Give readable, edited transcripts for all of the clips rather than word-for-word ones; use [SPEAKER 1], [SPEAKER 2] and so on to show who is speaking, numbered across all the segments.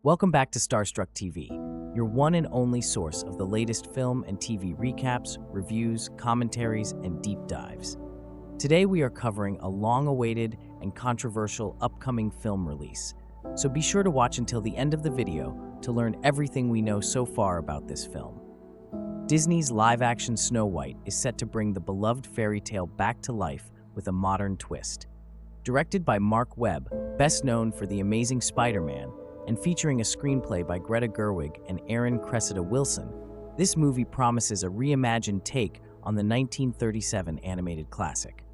[SPEAKER 1] Welcome back to Starstruck TV, your one and only source of the latest film and TV recaps, reviews, commentaries, and deep dives. Today we are covering a long-awaited and controversial upcoming film release, so be sure to watch until the end of the video to learn everything we know so far about this film. Disney's live-action Snow White is set to bring the beloved fairy tale back to life with a modern twist. Directed by Mark Webb, best known for The Amazing Spider-Man, and featuring a screenplay by Greta Gerwig and Aaron Cressida Wilson, this movie promises a reimagined take on the 1937 animated classic.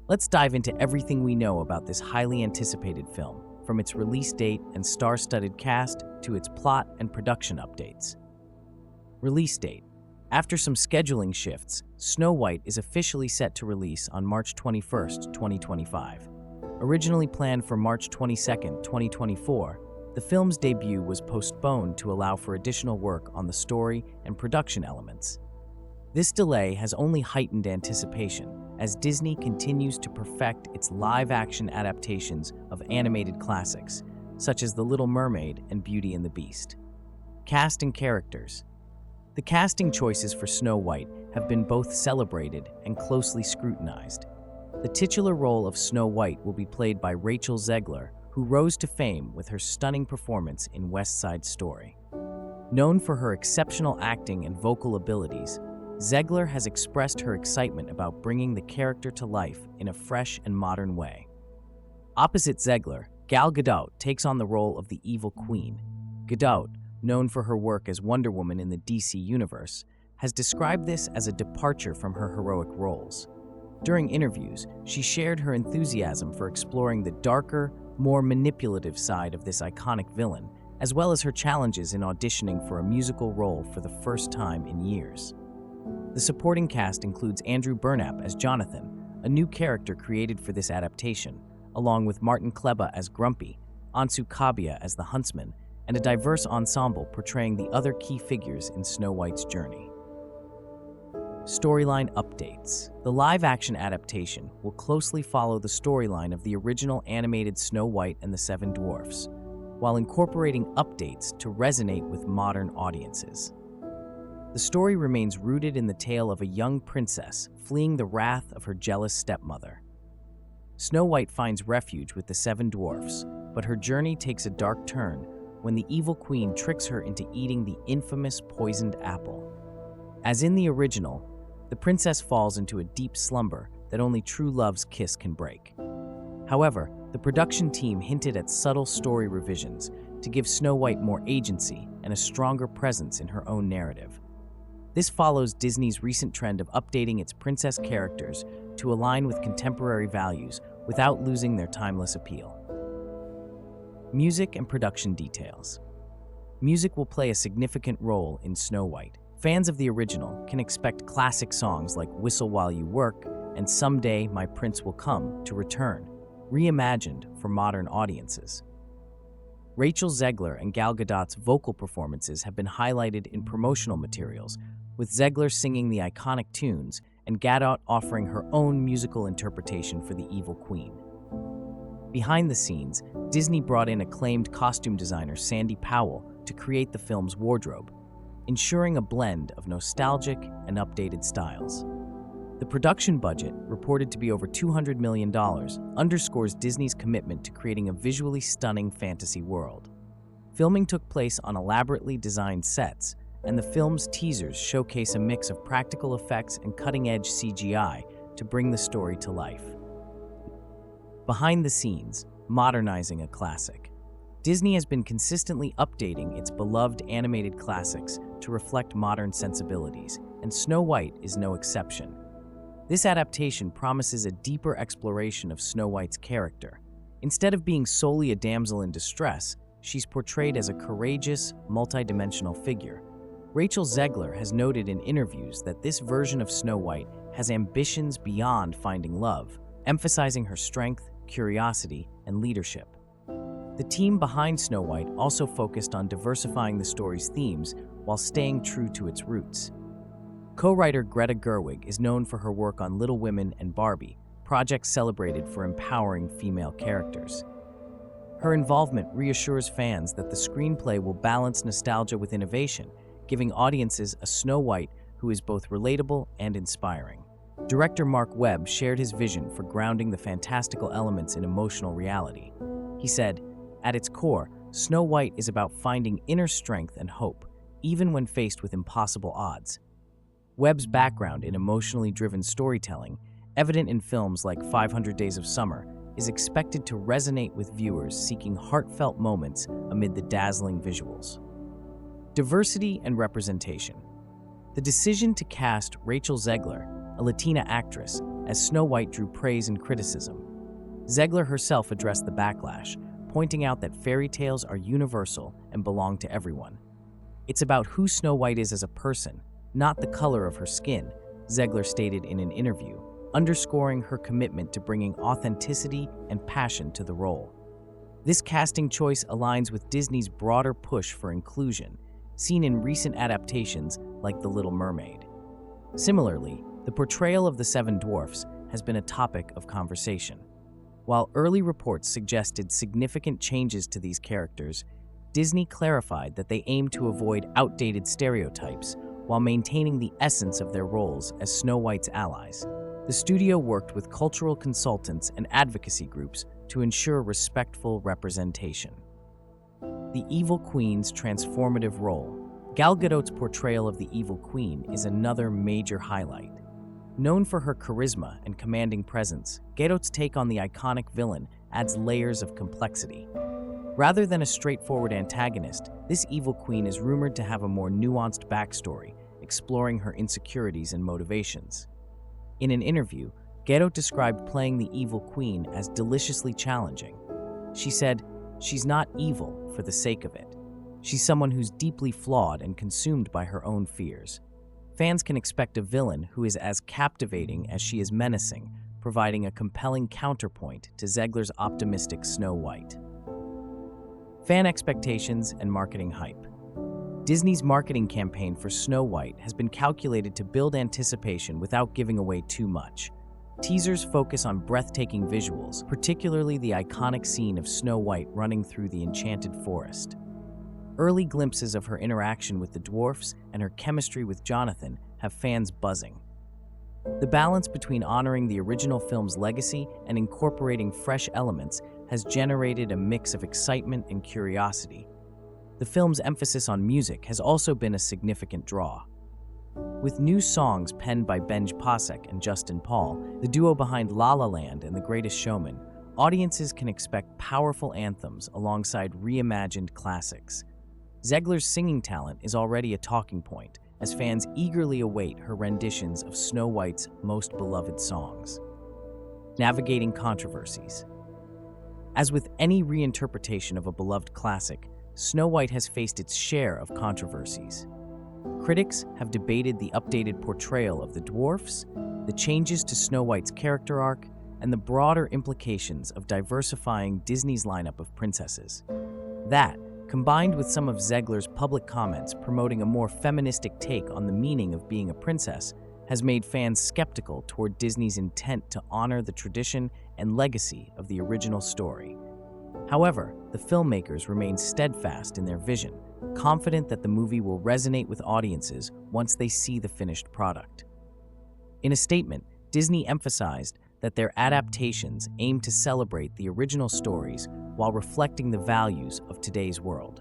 [SPEAKER 1] Let's dive into everything we know about this highly anticipated film, from its release date and star-studded cast to its plot and production updates. Release date. After some scheduling shifts, Snow White is officially set to release on March 21, 2025. Originally planned for March 22, 2024, the film's debut was postponed to allow for additional work on the story and production elements. This delay has only heightened anticipation as Disney continues to perfect its live-action adaptations of animated classics, such as The Little Mermaid and Beauty and the Beast. Cast and characters. The casting choices for Snow White have been both celebrated and closely scrutinized. The titular role of Snow White will be played by Rachel Zegler, who rose to fame with her stunning performance in West Side Story. Known for her exceptional acting and vocal abilities, Zegler has expressed her excitement about bringing the character to life in a fresh and modern way. Opposite Zegler, Gal Gadot takes on the role of the Evil Queen. Gadot, known for her work as Wonder Woman in the DC Universe, has described this as a departure from her heroic roles. During interviews, she shared her enthusiasm for exploring the darker, more manipulative side of this iconic villain, as well as her challenges in auditioning for a musical role for the first time in years. The supporting cast includes Andrew Burnap as Jonathan, a new character created for this adaptation, along with Martin Kleba as Grumpy, Ansu Kabia as the Huntsman, and a diverse ensemble portraying the other key figures in Snow White's journey. Storyline updates. The live-action adaptation will closely follow the storyline of the original animated Snow White and the Seven Dwarfs, while incorporating updates to resonate with modern audiences. The story remains rooted in the tale of a young princess fleeing the wrath of her jealous stepmother. Snow White finds refuge with the Seven Dwarfs, but her journey takes a dark turn when the evil queen tricks her into eating the infamous poisoned apple. As in the original, the princess falls into a deep slumber that only true love's kiss can break. However, the production team hinted at subtle story revisions to give Snow White more agency and a stronger presence in her own narrative. This follows Disney's recent trend of updating its princess characters to align with contemporary values without losing their timeless appeal. Music and production details. Music will play a significant role in Snow White. Fans of the original can expect classic songs like Whistle While You Work and Someday My Prince Will Come to return, reimagined for modern audiences. Rachel Zegler and Gal Gadot's vocal performances have been highlighted in promotional materials, with Zegler singing the iconic tunes and Gadot offering her own musical interpretation for the Evil Queen. Behind the scenes, Disney brought in acclaimed costume designer Sandy Powell to create the film's wardrobe, ensuring a blend of nostalgic and updated styles. The production budget, reported to be over $200 million, underscores Disney's commitment to creating a visually stunning fantasy world. Filming took place on elaborately designed sets, and the film's teasers showcase a mix of practical effects and cutting-edge CGI to bring the story to life. Behind the scenes, modernizing a classic. Disney has been consistently updating its beloved animated classics to reflect modern sensibilities, and Snow White is no exception. This adaptation promises a deeper exploration of Snow White's character. Instead of being solely a damsel in distress, she's portrayed as a courageous, multidimensional figure. Rachel Zegler has noted in interviews that this version of Snow White has ambitions beyond finding love, emphasizing her strength, curiosity, and leadership. The team behind Snow White also focused on diversifying the story's themes while staying true to its roots. Co-writer Greta Gerwig is known for her work on Little Women and Barbie, projects celebrated for empowering female characters. Her involvement reassures fans that the screenplay will balance nostalgia with innovation, giving audiences a Snow White who is both relatable and inspiring. Director Mark Webb shared his vision for grounding the fantastical elements in emotional reality. He said, "At its core, Snow White is about finding inner strength and hope, even when faced with impossible odds." Webb's background in emotionally driven storytelling, evident in films like 500 Days of Summer, is expected to resonate with viewers seeking heartfelt moments amid the dazzling visuals. Diversity and representation. The decision to cast Rachel Zegler, a Latina actress, as Snow White drew praise and criticism. Zegler herself addressed the backlash, pointing out that fairy tales are universal and belong to everyone. "It's about who Snow White is as a person, not the color of her skin," Zegler stated in an interview, underscoring her commitment to bringing authenticity and passion to the role. This casting choice aligns with Disney's broader push for inclusion, seen in recent adaptations like The Little Mermaid. Similarly, the portrayal of the Seven Dwarfs has been a topic of conversation. While early reports suggested significant changes to these characters, Disney clarified that they aim to avoid outdated stereotypes while maintaining the essence of their roles as Snow White's allies. The studio worked with cultural consultants and advocacy groups to ensure respectful representation. The Evil Queen's transformative role. Gal Gadot's portrayal of the Evil Queen is another major highlight. Known for her charisma and commanding presence, Gadot's take on the iconic villain adds layers of complexity. Rather than a straightforward antagonist, this Evil Queen is rumored to have a more nuanced backstory, exploring her insecurities and motivations. In an interview, Gadot described playing the Evil Queen as deliciously challenging. She said, "She's not evil for the sake of it. She's someone who's deeply flawed and consumed by her own fears." Fans can expect a villain who is as captivating as she is menacing, providing a compelling counterpoint to Zegler's optimistic Snow White. Fan expectations and marketing hype. Disney's marketing campaign for Snow White has been calculated to build anticipation without giving away too much. Teasers focus on breathtaking visuals, particularly the iconic scene of Snow White running through the enchanted forest. Early glimpses of her interaction with the dwarfs and her chemistry with Jonathan have fans buzzing. The balance between honoring the original film's legacy and incorporating fresh elements has generated a mix of excitement and curiosity. The film's emphasis on music has also been a significant draw. With new songs penned by Benj Pasek and Justin Paul, the duo behind La La Land and The Greatest Showman, audiences can expect powerful anthems alongside reimagined classics. Zegler's singing talent is already a talking point, as fans eagerly await her renditions of Snow White's most beloved songs. Navigating controversies. As with any reinterpretation of a beloved classic, Snow White has faced its share of controversies. Critics have debated the updated portrayal of the dwarfs, the changes to Snow White's character arc, and the broader implications of diversifying Disney's lineup of princesses. That, combined with some of Zegler's public comments promoting a more feministic take on the meaning of being a princess, has made fans skeptical toward Disney's intent to honor the tradition and legacy of the original story. However, the filmmakers remain steadfast in their vision, confident that the movie will resonate with audiences once they see the finished product. In a statement, Disney emphasized that their adaptations aim to celebrate the original stories while reflecting the values of today's world.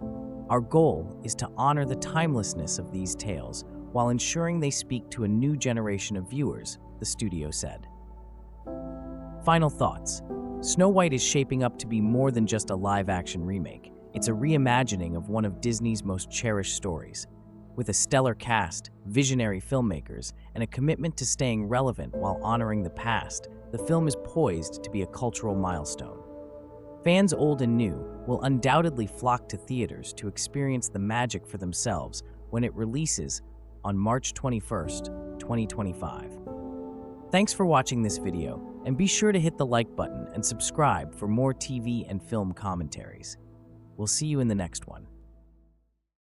[SPEAKER 1] Our goal is to honor the timelessness of these tales while ensuring they speak to a new generation of viewers, the studio said. Final thoughts. Snow White is shaping up to be more than just a live-action remake. It's a reimagining of one of Disney's most cherished stories. With a stellar cast, visionary filmmakers, and a commitment to staying relevant while honoring the past, the film is poised to be a cultural milestone. Fans old and new will undoubtedly flock to theaters to experience the magic for themselves when it releases on March 21st, 2025. Thanks for watching this video, and be sure to hit the like button and subscribe for more TV and film commentaries. We'll see you in the next one.